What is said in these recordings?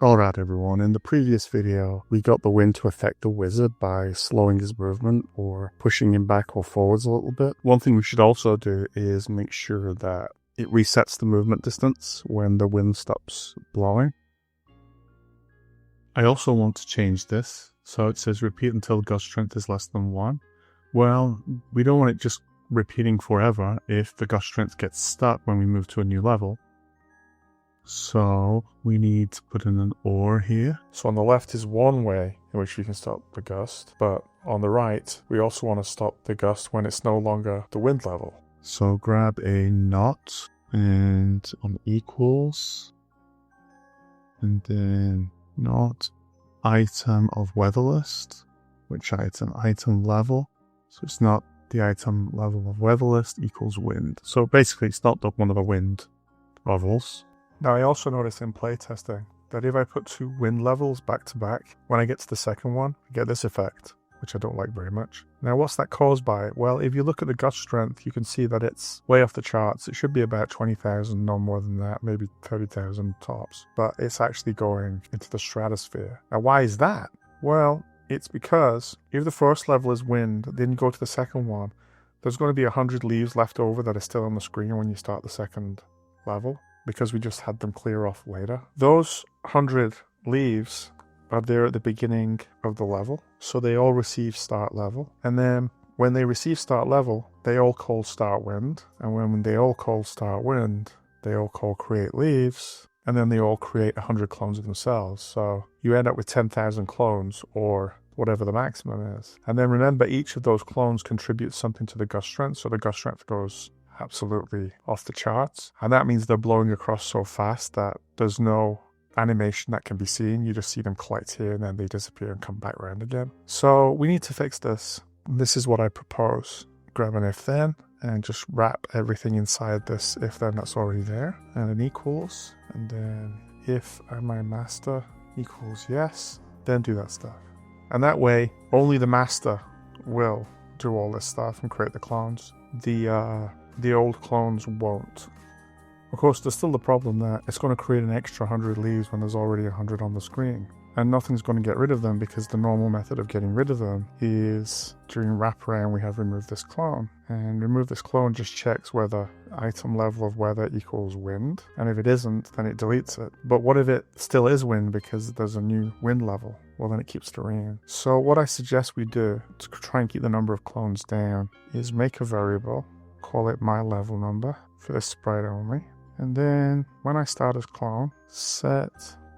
Alright everyone, in the previous video we got the wind to affect the wizard by slowing his movement or pushing him back or forwards a little bit. One thing we should also do is make sure that it resets the movement distance when the wind stops blowing. I also want to change this, so it says repeat until gust strength is less than 1. Well, we don't want it just repeating forever if the gust strength gets stuck when we move to a new level. So we need to put in an OR here. So on the left is one way in which we can stop the gust, but on the right we also want to stop the gust when it's no longer the wind level. So grab a not and on equals, and then not item of weather list. Which item? Item level. So it's not the item level of weather list equals wind. So basically it's not one of the wind levels. Now I also noticed in playtesting that if I put two wind levels back to back, when I get to the second one, I get this effect, which I don't like very much. Now what's that caused by? Well, if you look at the gust strength, you can see that it's way off the charts. It should be about 20,000, no more than that, maybe 30,000 tops. But it's actually going into the stratosphere. Now why is that? Well, it's because if the first level is wind, then you go to the second one, there's going to be 100 leaves left over that are still on the screen when you start the second level, because we just had them clear off later. Those 100 leaves are there at the beginning of the level, so they all receive start level. And then when they receive start level, they all call start wind. And when they all call start wind, they all call create leaves. And then they all create 100 clones of themselves. So you end up with 10,000 clones, or whatever the maximum is. And then remember, each of those clones contributes something to the gust strength, so the gust strength goes absolutely off the charts. And that means they're blowing across so fast that there's no animation that can be seen. You just see them collect here and then they disappear and come back around again. So we need to fix this. This is what I propose. Grab an if then and just wrap everything inside this if then that's already there, and an equals, and then if my master equals yes, then do that stuff. And that way only the master will do all this stuff and create the clones. The old clones won't. Of course, there's still the problem that it's going to create an extra 100 leaves when there's already 100 on the screen. And nothing's going to get rid of them, because the normal method of getting rid of them is during wraparound we have remove this clone. And remove this clone just checks whether item level of weather equals wind. And if it isn't, then it deletes it. But what if it still is wind because there's a new wind level? Well, then it keeps the rain. So what I suggest we do to try and keep the number of clones down is make a variable, call it my level number for this sprite only. And then when I start as clone, set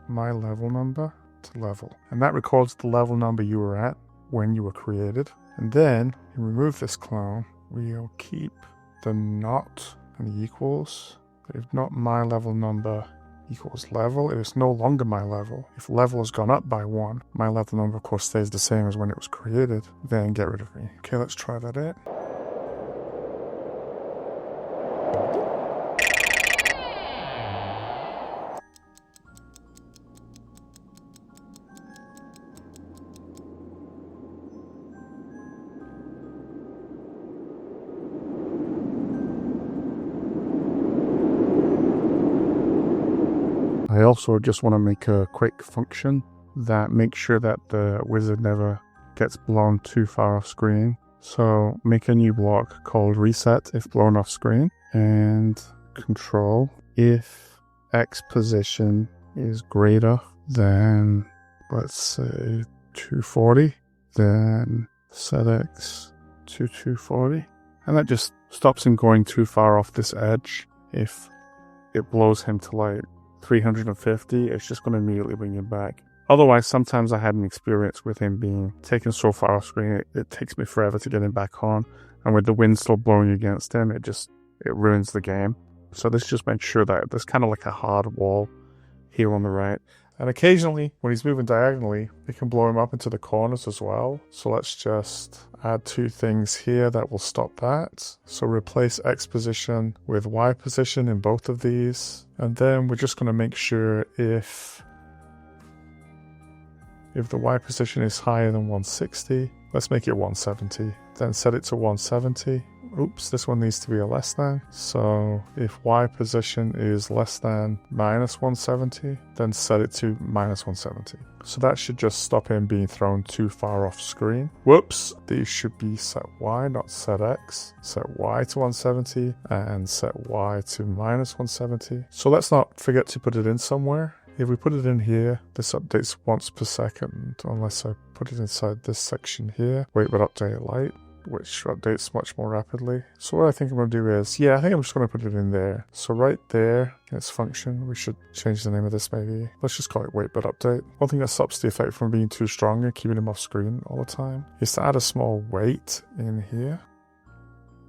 my level number to level. And that records the level number you were at when you were created. And then remove this clone, we'll keep the not and the equals. But if not my level number equals level, if it's no longer my level, if level has gone up by 1, my level number of course stays the same as when it was created, then get rid of me. Okay, let's try that out. I also just want to make a quick function that makes sure that the wizard never gets blown too far off screen. So make a new block called reset if blown off screen, and control if X position is greater than, let's say, 240, then set X to 240. And that just stops him going too far off this edge. If it blows him to like 350, it's just going to immediately bring him back. Otherwise, sometimes I had an experience with him being taken so far off screen, it takes me forever to get him back on. And with the wind still blowing against him, it ruins the game. So this just makes sure that there's kind of like a hard wall here on the right. And occasionally, when he's moving diagonally, it can blow him up into the corners as well. So let's just add two things here that will stop that. So replace X position with Y position in both of these. And then we're just going to make sure if the Y position is higher than 160, let's make it 170. Then set it to 170. oops, this one needs to be a less than. So if Y position is less than -170, then set it to -170. So that should just stop him being thrown too far off screen. Whoops, these should be set Y, not set X. Set Y to 170 and set Y to -170. So let's not forget to put it in somewhere. If we put it in here, this updates once per second, unless I put it inside this section here. Wait, but update light, which updates much more rapidly. So what I think I'm going to do is, I think I'm just going to put it in there. So right there in its function, we should change the name of this maybe. Let's just call it wait, but update. One thing that stops the effect from being too strong and keeping him off screen all the time is to add a small wait in here.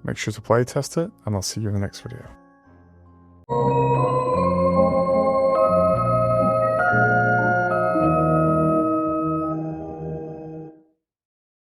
Make sure to play test it, and I'll see you in the next video.